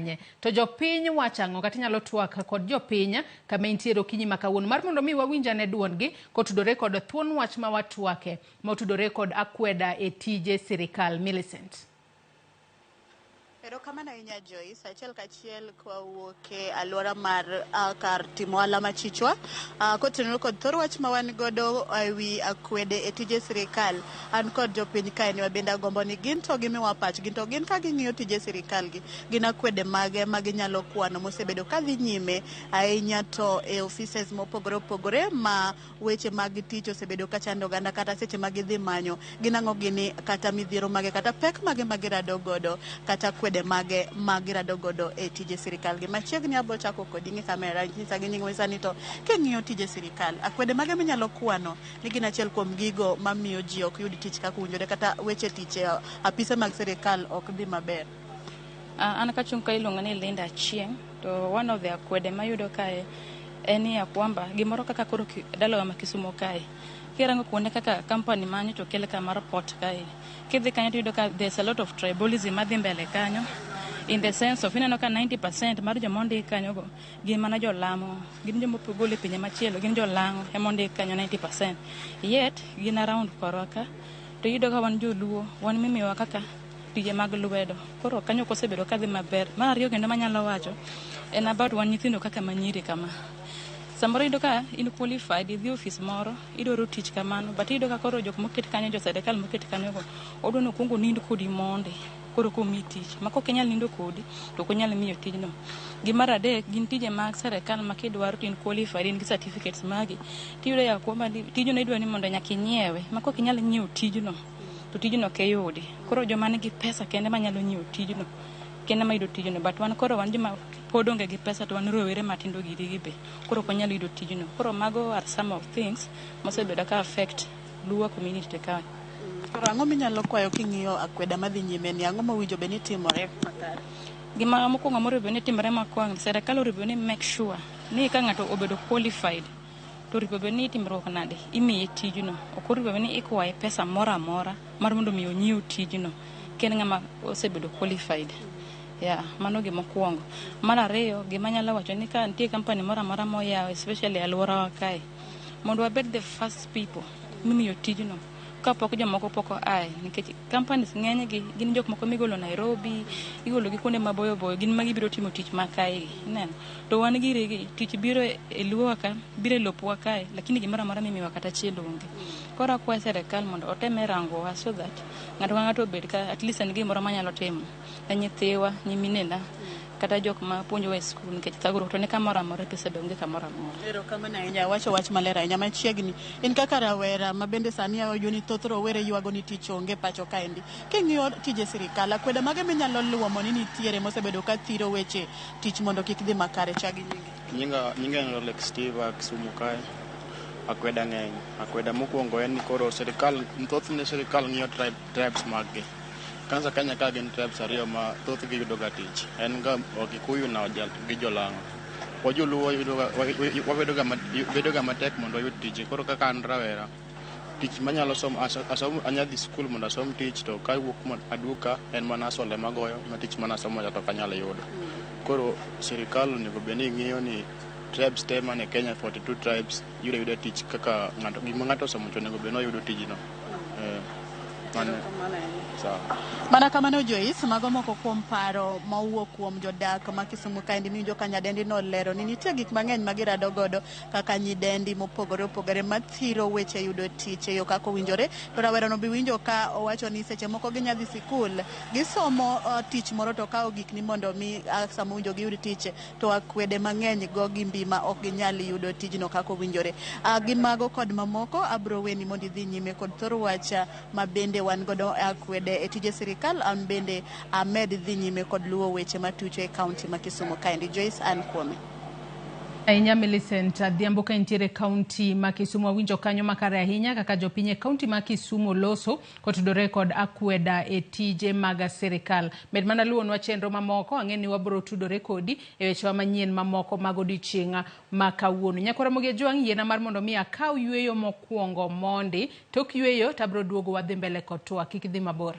kanye to jopiny wachango kata nyalo twak kod jopiny kama intiere okinyi makawuono mar mondo mi wawinjane duongi kotudore kod thuon wach ma watwake motudore kod akweda e tije sirikal. Millicent. Pero kamano inya Joyce achiel kachiel kwa wuoke alwora mar kar timo ala machichwa kotenore kod thor wach ma wan godo ewi akwede e tije sirikal an kod jopiny kae ni wabenda gombo ni gin to gimiwa pach gin to gin ka ging'iyo tije sirikal gi gin akwede mage maginyalo kwano mosebedo ka dhi nyime ahinya to e offices mopogore opogore ma weche mag tich osebedo ka chando oganda kata seche mag dhi manyo gin ang'o gini kata midhiero mage kata pek mage magirado godo kata kwede mage magirado godo e tije sirikal gi machiegni abo chako kodi ng'i kamera nyisa gi nying wesani to king'iyo tije sirikal akwede mage minyalo kwano ni gin achiel kuom gigo mamiyo ji ok yud tich kaka owinjore kata weche tich apise mag sirikal ok dhi maber. An kachung' ka iluongo ni Linda Achieng' to one of the akwede mayudo kae en ya kwamba gimoro kaka koro dalawa ma Kisumo kae kirango kuonde kaka company manyo to kele ka mar port kae kidhi kanyo to yudo ka there's a lot of tribalism madhi mbele kanyo in the sense of ineno ka 90% mar jomondi kanyo go gin mana jolamo gin jomopogole pinye machielo gin jolango emondi kanyo 90% yet gin around koraka to yudo ka wan joluo wan mimiwa kaka tije mag lwedo koro kanyo kosebedo kadhi maber mar ariyo kendo manyalo wacho en about wan nyithindo kaka manyiri kama samoro yudo ka in qualified idhi office moro idwaro tich kamano but yudo ka koro jok moket kanyo jo sirikal moket kanyo go odono kungo nindo kodi monde koro komi tich mako kenyal nindo kodi to konyal miyo tijno gimara adek gin tije mag sirikal makidwaro tin qualified in gi certificates magi tiyudo ya kwamba tijno idwaro ni mondo nyaka inyiewe mako kenyal nyiewo tijno to tijno keyudi koro joma nigi pesa kende manyalo nyiewo tijno kende mayudo tijno but wan koro wan joma pod onge gi pesa to wan rowere matindo giri be koro konyalo yudo tijno koro mago are some of things mosebedo ka affect Luo community te kae. Koro ang'o minyalo kwayo king'iyo akweda madhi nyime ni ang'o mowinjo be ni timore makare? Gima mokwongo moriwo ni timore makwang sirikal oriwo ni make sure ni ka ng'ato obedo qualified to ripo be ni timruok nade imiye tijno ok oriwo ni ikwaye pesa mora amora mar mondo mi onyiew tijno ken ng'ama osebedo qualified. Mano gima mokwongo. Mar ariyo gima nyalo wacho ni ka nitie company mora amora moyaw especially alwora kae mondo wabed the first people mimiyo tijno kapok jomoko poko ae nikech companies ng'eny gi gin jok moko migolo Nairobi igolo gi kuonde maboyo boyo gin magi biro timo tich makae neno to wan giri tich biro e Luo ka biro e lopwa kae lakini gimoro amora mimiwa kata chielo onge koro akwayo sirikal mondo oteme rangowa so that ng'ato ka ng'ato obed ka at least en gimoro manyalo timo ne nyithiwa nyiminena kata jok ma puonjo e skul nikech thagruok to ne kamoro amora pesa donge kamoro amora. Ero kamano ahinya wacho wach maler ahinya machiegni in kaka rawera ma bende sani aoyo ni thoth rowere ywago ni tich onge pacho kaendi king'iyo tije sirikal akweda mage minyalo luomo ni nitiere mosebedo ka thiro weche tich mondo kik dhi makare chagi nyinge en Rolex Steve Kisumu kae akweda ng'eny akweda mokwongo en ni koro sirikal thothne sirikal ng'iyo tribes maggi kansa Kenya ka gin tribes ariyo ma thoth gi yudo ga tich en ga Kikuyu na gi Jolango wajoluo wabedo ga matek mondo yud tich koro kaka an rawera tich manyalo asom anyadhi skul mondo asom tich to kawuok aduka en mana sole magoyo ma tich mana somo to kanyalo yudo koro sirikal onego bed ni ng'iyo ni tribes te mane Kenya 42 tribes yudo tich kaka ng'ato somo to onego bed no yudo tijno Mana kamano Joyce mago moko kuom paro mawuok kuom jodak ma Kisumu kaendi miwinjo ka nyadendi no lero ni nitie gik mang'eny magirado godo kaka nyidendi mopogore opogore mathiro weche yudo tich e yo kaka owinjore to rawera no biwinjo ka owacho ni seche moko ginyadhi sikul gisomo tich moro to kawo gik ni mondo mi sama owinjo giyud tich to akwede mang'eny go gi mbima ok ginyal yudo tijno kaka owinjore gin mago kod mamoko abro weni mondo idhi nyime kod thor wacha ma bende wan godo akwede e tije sirikal an bende Ahmed dhi nyime kod luwo weche matucho e kaunti ma Kisumu kaendi. Joyce an kuome. Ahinya Millicent Adhiambo ka intiere kaunti ma Kisumu wawinjo kanyo makare ahinya kaka jopiny e kaunti ma Kisumu loso kotudore kod akweda e tije mag sirikal. Med mana luonwa chenro mamoko ang'e ni wabro tudore kodi e weche manyien mamoko mag odiochieng' ma kawuono. Nyakora Mogi Ojwang' yiena mar mondo mi akaw yweyo mokwongo mondi tok yweyo tabro duogo wadhi mbele kod twak kik dhi mabor.